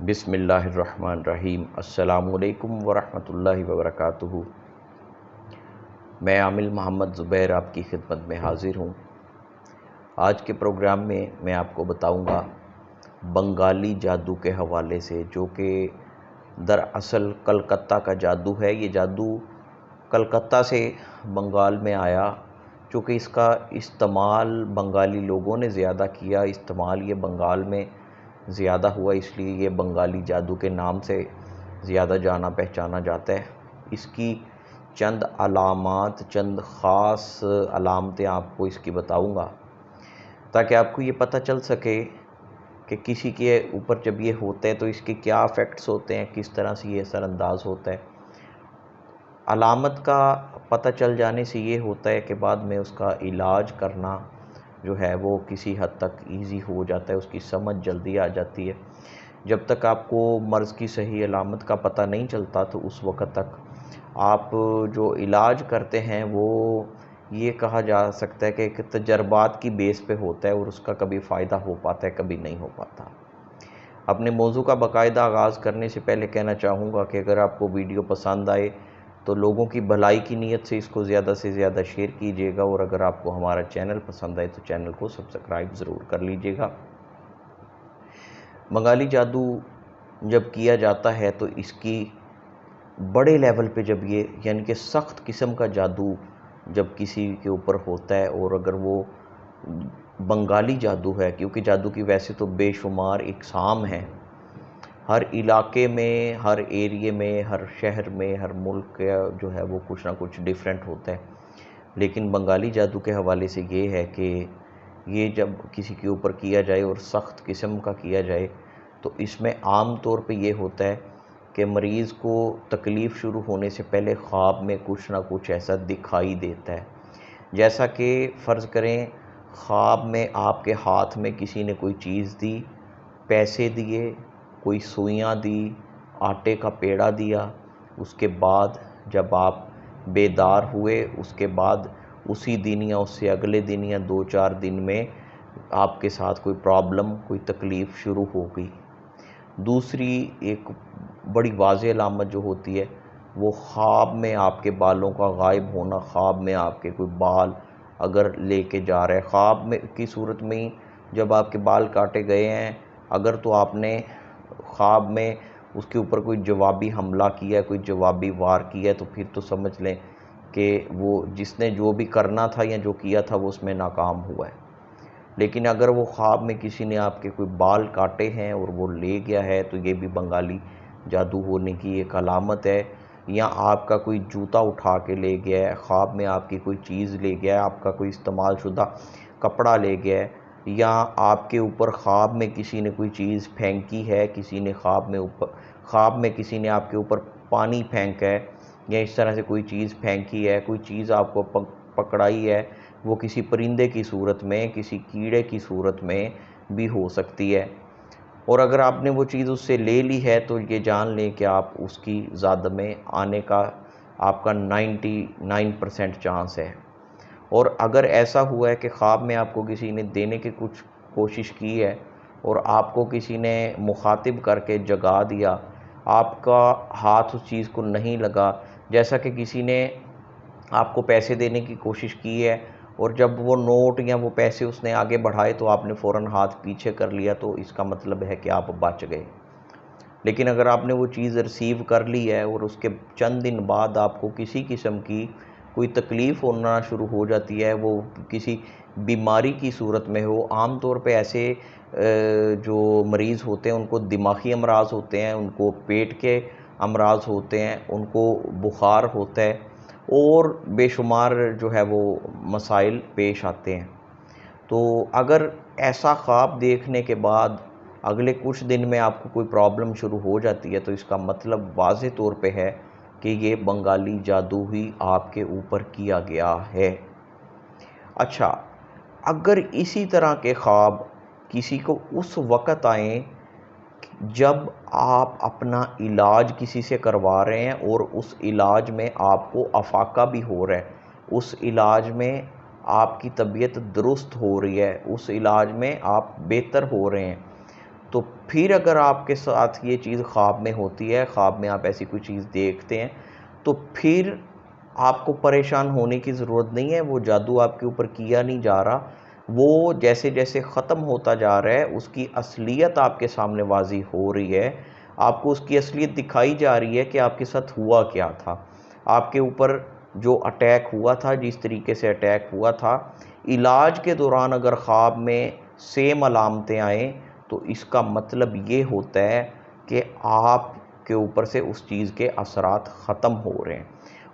بسم اللہ الرحمن الرحیم۔ السلام علیکم ورحمۃ اللہ وبرکاتہ۔ میں عامل محمد زبیر آپ کی خدمت میں حاضر ہوں۔ آج کے پروگرام میں میں آپ کو بتاؤں گا بنگالی جادو کے حوالے سے، جو کہ دراصل کلکتہ کا جادو ہے۔ یہ جادو کلکتہ سے بنگال میں آیا، چونکہ اس کا استعمال بنگالی لوگوں نے زیادہ کیا، استعمال یہ بنگال میں زیادہ ہوا، اس لیے یہ بنگالی جادو کے نام سے زیادہ جانا پہچانا جاتا ہے۔ اس کی چند علامات، چند خاص علامتیں آپ کو اس کی بتاؤں گا، تاکہ آپ کو یہ پتہ چل سکے کہ کسی کے اوپر جب یہ ہوتا ہے تو اس کے کیا افیکٹس ہوتے ہیں، کس طرح سے یہ اثر انداز ہوتا ہے۔ علامت کا پتہ چل جانے سے یہ ہوتا ہے کہ بعد میں اس کا علاج کرنا جو ہے وہ کسی حد تک ایزی ہو جاتا ہے، اس کی سمجھ جلدی آ جاتی ہے۔ جب تک آپ کو مرض کی صحیح علامت کا پتہ نہیں چلتا تو اس وقت تک آپ جو علاج کرتے ہیں وہ یہ کہا جا سکتا ہے کہ ایک تجربات کی بیس پہ ہوتا ہے، اور اس کا کبھی فائدہ ہو پاتا ہے، کبھی نہیں ہو پاتا۔ اپنے موضوع کا باقاعدہ آغاز کرنے سے پہلے کہنا چاہوں گا کہ اگر آپ کو ویڈیو پسند آئے تو لوگوں کی بھلائی کی نیت سے اس کو زیادہ سے زیادہ شیئر کیجیے گا، اور اگر آپ کو ہمارا چینل پسند آئے تو چینل کو سبسکرائب ضرور کر لیجیے گا۔ بنگالی جادو جب کیا جاتا ہے تو اس کی بڑے لیول پہ جب یہ یعنی کہ سخت قسم کا جادو جب کسی کے اوپر ہوتا ہے، اور اگر وہ بنگالی جادو ہے، کیونکہ جادو کی ویسے تو بے شمار اقسام ہیں، ہر علاقے میں، ہر ایریے میں، ہر شہر میں، ہر ملک کا جو ہے وہ کچھ نہ کچھ ڈیفرنٹ ہوتا ہے، لیکن بنگالی جادو کے حوالے سے یہ ہے کہ یہ جب کسی کے اوپر کیا جائے اور سخت قسم کا کیا جائے تو اس میں عام طور پہ یہ ہوتا ہے کہ مریض کو تکلیف شروع ہونے سے پہلے خواب میں کچھ نہ کچھ ایسا دکھائی دیتا ہے، جیسا کہ فرض کریں خواب میں آپ کے ہاتھ میں کسی نے کوئی چیز دی، پیسے دیے، کوئی سوئیاں دی، آٹے کا پیڑا دیا، اس کے بعد جب آپ بیدار ہوئے اس کے بعد اسی دن یا اس سے اگلے دن یا 2-4 دن میں آپ کے ساتھ کوئی پرابلم، کوئی تکلیف شروع ہو گئی۔ دوسری ایک بڑی واضح علامت جو ہوتی ہے وہ خواب میں آپ کے بالوں کا غائب ہونا، خواب میں آپ کے کوئی بال اگر لے کے جا رہے، خواب میں کی صورت میں ہی جب آپ کے بال کاٹے گئے ہیں، اگر تو آپ نے خواب میں اس کے اوپر کوئی جوابی حملہ کیا ہے، کوئی جوابی وار کیا ہے، تو پھر تو سمجھ لیں کہ وہ جس نے جو بھی کرنا تھا یا جو کیا تھا وہ اس میں ناکام ہوا ہے۔ لیکن اگر وہ خواب میں کسی نے آپ کے کوئی بال کاٹے ہیں اور وہ لے گیا ہے تو یہ بھی بنگالی جادو ہونے کی ایک علامت ہے۔ یا آپ کا کوئی جوتا اٹھا کے لے گیا ہے، خواب میں آپ کی کوئی چیز لے گیا ہے، آپ کا کوئی استعمال شدہ کپڑا لے گیا ہے، یا آپ کے اوپر خواب میں کسی نے کوئی چیز پھینکی ہے، کسی نے خواب میں کسی نے آپ کے اوپر پانی پھینکا ہے، یا اس طرح سے کوئی چیز پھینکی ہے، کوئی چیز آپ کو پکڑائی ہے، وہ کسی پرندے کی صورت میں، کسی کیڑے کی صورت میں بھی ہو سکتی ہے، اور اگر آپ نے وہ چیز اس سے لے لی ہے تو یہ جان لیں کہ آپ اس کی زد میں آنے کا آپ کا 99% چانس ہے۔ اور اگر ایسا ہوا ہے کہ خواب میں آپ کو کسی نے دینے کی کچھ کوشش کی ہے اور آپ کو کسی نے مخاطب کر کے جگا دیا، آپ کا ہاتھ اس چیز کو نہیں لگا، جیسا کہ کسی نے آپ کو پیسے دینے کی کوشش کی ہے اور جب وہ نوٹ یا وہ پیسے اس نے آگے بڑھائے تو آپ نے فوراً ہاتھ پیچھے کر لیا، تو اس کا مطلب ہے کہ آپ بچ گئے۔ لیکن اگر آپ نے وہ چیز ریسیو کر لی ہے اور اس کے چند دن بعد آپ کو کسی قسم کی کوئی تکلیف ہونا شروع ہو جاتی ہے، وہ کسی بیماری کی صورت میں ہو، عام طور پہ ایسے جو مریض ہوتے ہیں ان کو دماغی امراض ہوتے ہیں، ان کو پیٹ کے امراض ہوتے ہیں، ان کو بخار ہوتا ہے، اور بے شمار جو ہے وہ مسائل پیش آتے ہیں۔ تو اگر ایسا خواب دیکھنے کے بعد اگلے کچھ دن میں آپ کو کوئی پرابلم شروع ہو جاتی ہے تو اس کا مطلب واضح طور پہ ہے کہ یہ بنگالی جادو ہی آپ کے اوپر کیا گیا ہے۔ اچھا، اگر اسی طرح کے خواب کسی کو اس وقت آئیں جب آپ اپنا علاج کسی سے کروا رہے ہیں اور اس علاج میں آپ کو افاقہ بھی ہو رہا ہے، اس علاج میں آپ کی طبیعت درست ہو رہی ہے، اس علاج میں آپ بہتر ہو رہے ہیں، تو پھر اگر آپ کے ساتھ یہ چیز خواب میں ہوتی ہے، خواب میں آپ ایسی کوئی چیز دیکھتے ہیں، تو پھر آپ کو پریشان ہونے کی ضرورت نہیں ہے، وہ جادو آپ کے اوپر کیا نہیں جا رہا، وہ جیسے جیسے ختم ہوتا جا رہا ہے اس کی اصلیت آپ کے سامنے واضح ہو رہی ہے، آپ کو اس کی اصلیت دکھائی جا رہی ہے کہ آپ کے ساتھ ہوا کیا تھا، آپ کے اوپر جو اٹیک ہوا تھا، جس طریقے سے اٹیک ہوا تھا، علاج کے دوران اگر خواب میں سیم علامتیں آئیں تو اس کا مطلب یہ ہوتا ہے کہ آپ کے اوپر سے اس چیز کے اثرات ختم ہو رہے ہیں،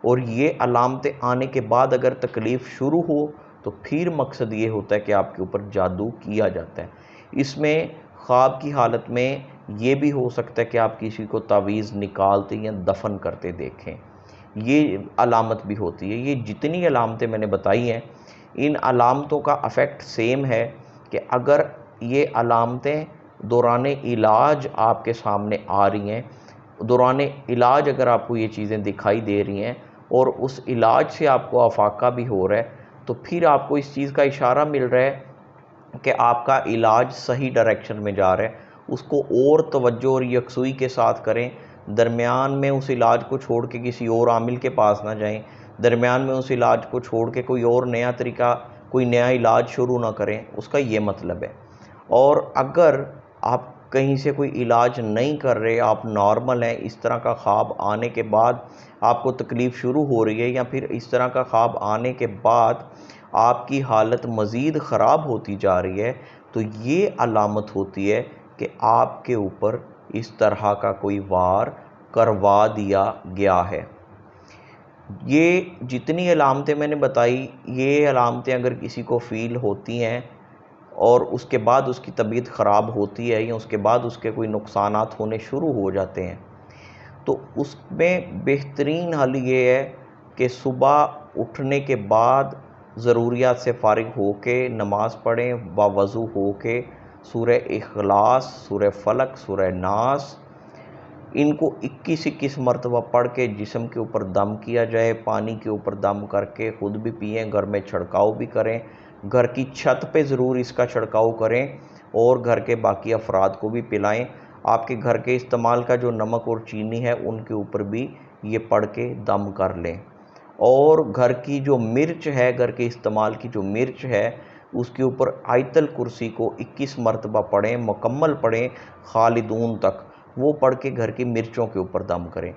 اور یہ علامتیں آنے کے بعد اگر تکلیف شروع ہو تو پھر مقصد یہ ہوتا ہے کہ آپ کے اوپر جادو کیا جاتا ہے۔ اس میں خواب کی حالت میں یہ بھی ہو سکتا ہے کہ آپ کسی کو تعویذ نکالتے یا دفن کرتے دیکھیں، یہ علامت بھی ہوتی ہے۔ یہ جتنی علامتیں میں نے بتائی ہیں، ان علامتوں کا افیکٹ سیم ہے کہ اگر یہ علامتیں دوران علاج آپ کے سامنے آ رہی ہیں، دوران علاج اگر آپ کو یہ چیزیں دکھائی دے رہی ہیں اور اس علاج سے آپ کو افاقہ بھی ہو رہا ہے، تو پھر آپ کو اس چیز کا اشارہ مل رہا ہے کہ آپ کا علاج صحیح ڈائریکشن میں جا رہا ہے، اس کو اور توجہ اور یکسوئی کے ساتھ کریں، درمیان میں اس علاج کو چھوڑ کے کسی اور عامل کے پاس نہ جائیں، درمیان میں اس علاج کو چھوڑ کے کوئی اور نیا طریقہ، کوئی نیا علاج شروع نہ کریں، اس کا یہ مطلب ہے۔ اور اگر آپ کہیں سے کوئی علاج نہیں کر رہے، آپ نارمل ہیں، اس طرح کا خواب آنے کے بعد آپ کو تکلیف شروع ہو رہی ہے، یا پھر اس طرح کا خواب آنے کے بعد آپ کی حالت مزید خراب ہوتی جا رہی ہے، تو یہ علامت ہوتی ہے کہ آپ کے اوپر اس طرح کا کوئی وار کروا دیا گیا ہے۔ یہ جتنی علامتیں میں نے بتائی، یہ علامتیں اگر کسی کو فیل ہوتی ہیں اور اس کے بعد اس کی طبیعت خراب ہوتی ہے، یا اس کے بعد اس کے کوئی نقصانات ہونے شروع ہو جاتے ہیں، تو اس میں بہترین حل یہ ہے کہ صبح اٹھنے کے بعد ضروریات سے فارغ ہو کے نماز پڑھیں، باوضو ہو کے سورہ اخلاص، سورہ فلق، سورہ ناس، ان کو 21 مرتبہ پڑھ کے جسم کے اوپر دم کیا جائے، پانی کے اوپر دم کر کے خود بھی پئیں، گھر میں چھڑکاؤ بھی کریں، گھر کی چھت پہ ضرور اس کا چھڑکاؤ کریں، اور گھر کے باقی افراد کو بھی پلائیں۔ آپ کے گھر کے استعمال کا جو نمک اور چینی ہے ان کے اوپر بھی یہ پڑھ کے دم کر لیں، اور گھر کی جو مرچ ہے، گھر کے استعمال کی جو مرچ ہے، اس کے اوپر آیت الکرسی کو 21 مرتبہ پڑھیں، مکمل پڑھیں خالدون تک، وہ پڑھ کے گھر کی مرچوں کے اوپر دم کریں۔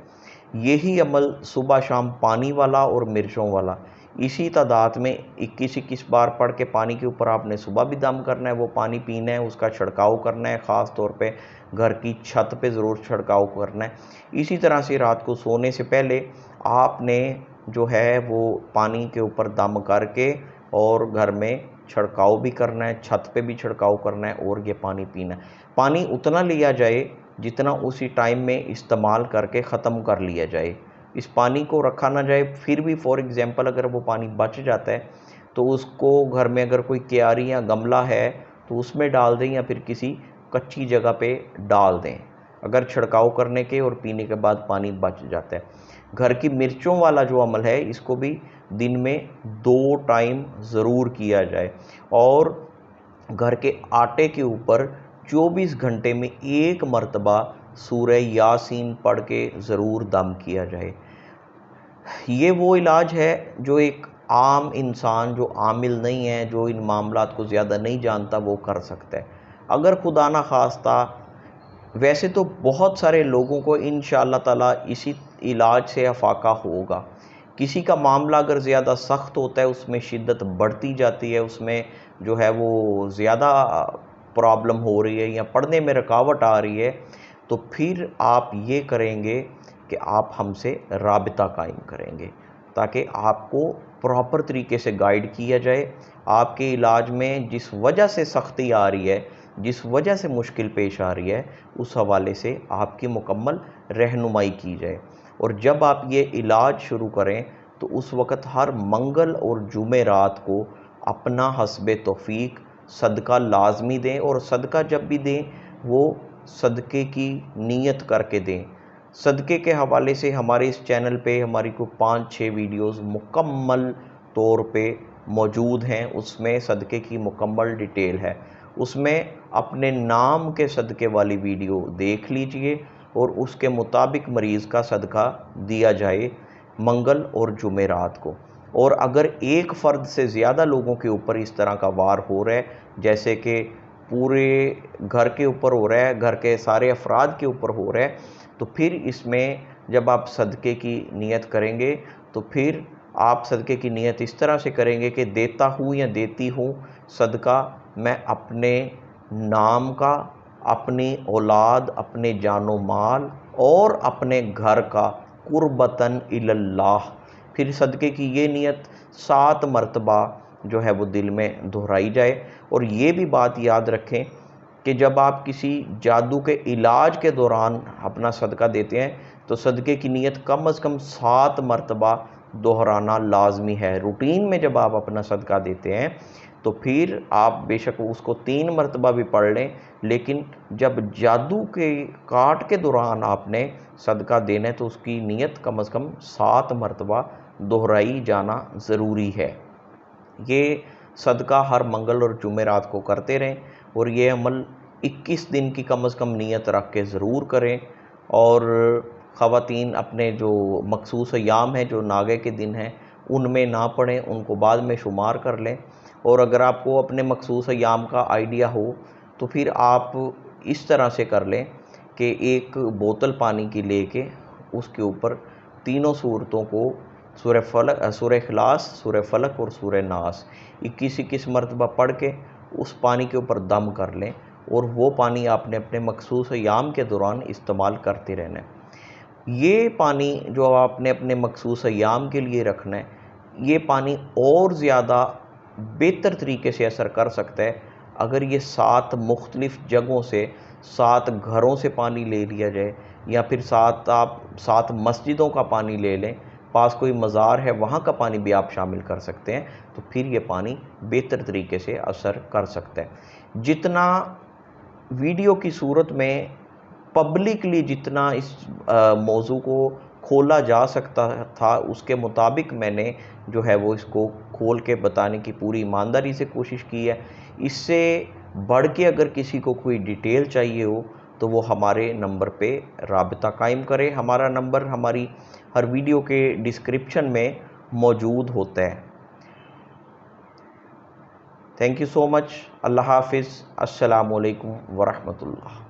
یہی عمل صبح شام پانی والا اور مرچوں والا اسی تعداد میں 21 بار پڑھ کے پانی کے اوپر آپ نے صبح بھی دم کرنا ہے، وہ پانی پینا ہے، اس کا چھڑکاؤ کرنا ہے، خاص طور پہ گھر کی چھت پہ ضرور چھڑکاؤ کرنا ہے۔ اسی طرح سے رات کو سونے سے پہلے آپ نے جو ہے وہ پانی کے اوپر دم کر کے اور گھر میں چھڑکاؤ بھی کرنا ہے، چھت پہ بھی چھڑکاؤ کرنا ہے، اور یہ پانی پینا ہے۔ پانی اتنا لیا جائے جتنا اسی ٹائم میں استعمال کر کے ختم کر لیا جائے، اس پانی کو رکھا نہ جائے۔ پھر بھی فار ایگزامپل اگر وہ پانی بچ جاتا ہے تو اس کو گھر میں اگر کوئی کیاری یا گملہ ہے تو اس میں ڈال دیں، یا پھر کسی کچی جگہ پہ ڈال دیں اگر چھڑکاؤ کرنے کے اور پینے کے بعد پانی بچ جاتا ہے۔ گھر کی مرچوں والا جو عمل ہے اس کو بھی دن میں 2 ٹائم ضرور کیا جائے، اور گھر کے آٹے کے اوپر 24 گھنٹے میں 1 مرتبہ سورہ یاسین پڑھ کے ضرور دم کیا جائے۔ یہ وہ علاج ہے جو ایک عام انسان جو عامل نہیں ہے، جو ان معاملات کو زیادہ نہیں جانتا، وہ کر سکتا ہے۔ اگر خدا نہ خواستہ، ویسے تو بہت سارے لوگوں کو انشاءاللہ تعالیٰ اسی علاج سے افاقہ ہوگا۔ کسی کا معاملہ اگر زیادہ سخت ہوتا ہے، اس میں شدت بڑھتی جاتی ہے، اس میں جو ہے وہ زیادہ پرابلم ہو رہی ہے یا پڑھنے میں رکاوٹ آ رہی ہے، تو پھر آپ یہ کریں گے کہ آپ ہم سے رابطہ قائم کریں گے، تاکہ آپ کو پراپر طریقے سے گائیڈ کیا جائے، آپ کے علاج میں جس وجہ سے سختی آ رہی ہے، جس وجہ سے مشکل پیش آ رہی ہے، اس حوالے سے آپ کی مکمل رہنمائی کی جائے۔ اور جب آپ یہ علاج شروع کریں تو اس وقت ہر منگل اور جمعرات کو اپنا حسب توفیق صدقہ لازمی دیں، اور صدقہ جب بھی دیں وہ صدقے کی نیت کر کے دیں۔ صدقے کے حوالے سے ہمارے اس چینل پہ ہماری کوئی 5-6 ویڈیوز مکمل طور پہ موجود ہیں، اس میں صدقے کی مکمل ڈیٹیل ہے، اس میں اپنے نام کے صدقے والی ویڈیو دیکھ لیجئے اور اس کے مطابق مریض کا صدقہ دیا جائے منگل اور جمعرات کو۔ اور اگر ایک فرد سے زیادہ لوگوں کے اوپر اس طرح کا وار ہو رہا ہے، جیسے کہ پورے گھر کے اوپر ہو رہا ہے، گھر کے سارے افراد کے اوپر ہو رہا ہے، تو پھر اس میں جب آپ صدقے کی نیت کریں گے تو پھر آپ صدقے کی نیت اس طرح سے کریں گے کہ دیتا ہوں یا دیتی ہوں صدقہ میں اپنے نام کا، اپنی اولاد، اپنے جان و مال اور اپنے گھر کا قربتاً الی اللہ۔ پھر صدقے کی یہ نیت 7 مرتبہ جو ہے وہ دل میں دہرائی جائے۔ اور یہ بھی بات یاد رکھیں کہ جب آپ کسی جادو کے علاج کے دوران اپنا صدقہ دیتے ہیں تو صدقے کی نیت کم از کم 7 مرتبہ دہرانا لازمی ہے۔ روٹین میں جب آپ اپنا صدقہ دیتے ہیں تو پھر آپ بے شک اس کو 3 مرتبہ بھی پڑھ لیں، لیکن جب جادو کے کاٹ کے دوران آپ نے صدقہ دینا ہے تو اس کی نیت کم از کم 7 مرتبہ دہرائی جانا ضروری ہے۔ یہ صدقہ ہر منگل اور جمعرات کو کرتے رہیں اور یہ عمل 21 دن کی کم از کم نیت رکھ کے ضرور کریں۔ اور خواتین اپنے جو مخصوص ایام ہیں، جو ناگے کے دن ہیں، ان میں نہ پڑھیں، ان کو بعد میں شمار کر لیں۔ اور اگر آپ کو اپنے مخصوص ایام کا آئیڈیا ہو تو پھر آپ اس طرح سے کر لیں کہ ایک بوتل پانی کی لے کے اس کے اوپر تینوں سورتوں کو سورہ اخلاص، سورہ فلق اور سورہ ناس 21 مرتبہ پڑھ کے اس پانی کے اوپر دم کر لیں، اور وہ پانی آپ نے اپنے مخصوص ایام کے دوران استعمال کرتے رہنا ہے۔ یہ پانی جو آپ نے اپنے مخصوص ایام کے لیے رکھنا ہے، یہ پانی اور زیادہ بہتر طریقے سے اثر کر سکتا ہے اگر یہ 7 مختلف جگہوں سے، 7 گھروں سے پانی لے لیا جائے، یا پھر 7 مسجدوں کا پانی لے لیں، پاس کوئی مزار ہے وہاں کا پانی بھی آپ شامل کر سکتے ہیں، تو پھر یہ پانی بہتر طریقے سے اثر کر سکتا ہے۔ جتنا ویڈیو کی صورت میں پبلکلی جتنا اس موضوع کو کھولا جا سکتا تھا اس کے مطابق میں نے جو ہے وہ اس کو کھول کے بتانے کی پوری ایمانداری سے کوشش کی ہے۔ اس سے بڑھ کے اگر کسی کو کوئی ڈیٹیل چاہیے ہو تو وہ ہمارے نمبر پہ رابطہ قائم کرے۔ ہمارا نمبر ہماری ہر ویڈیو کے ڈسکرپشن میں موجود ہوتا ہے۔ تھینک یو سو مچ۔ اللہ حافظ۔ السلام علیکم ورحمۃ اللہ۔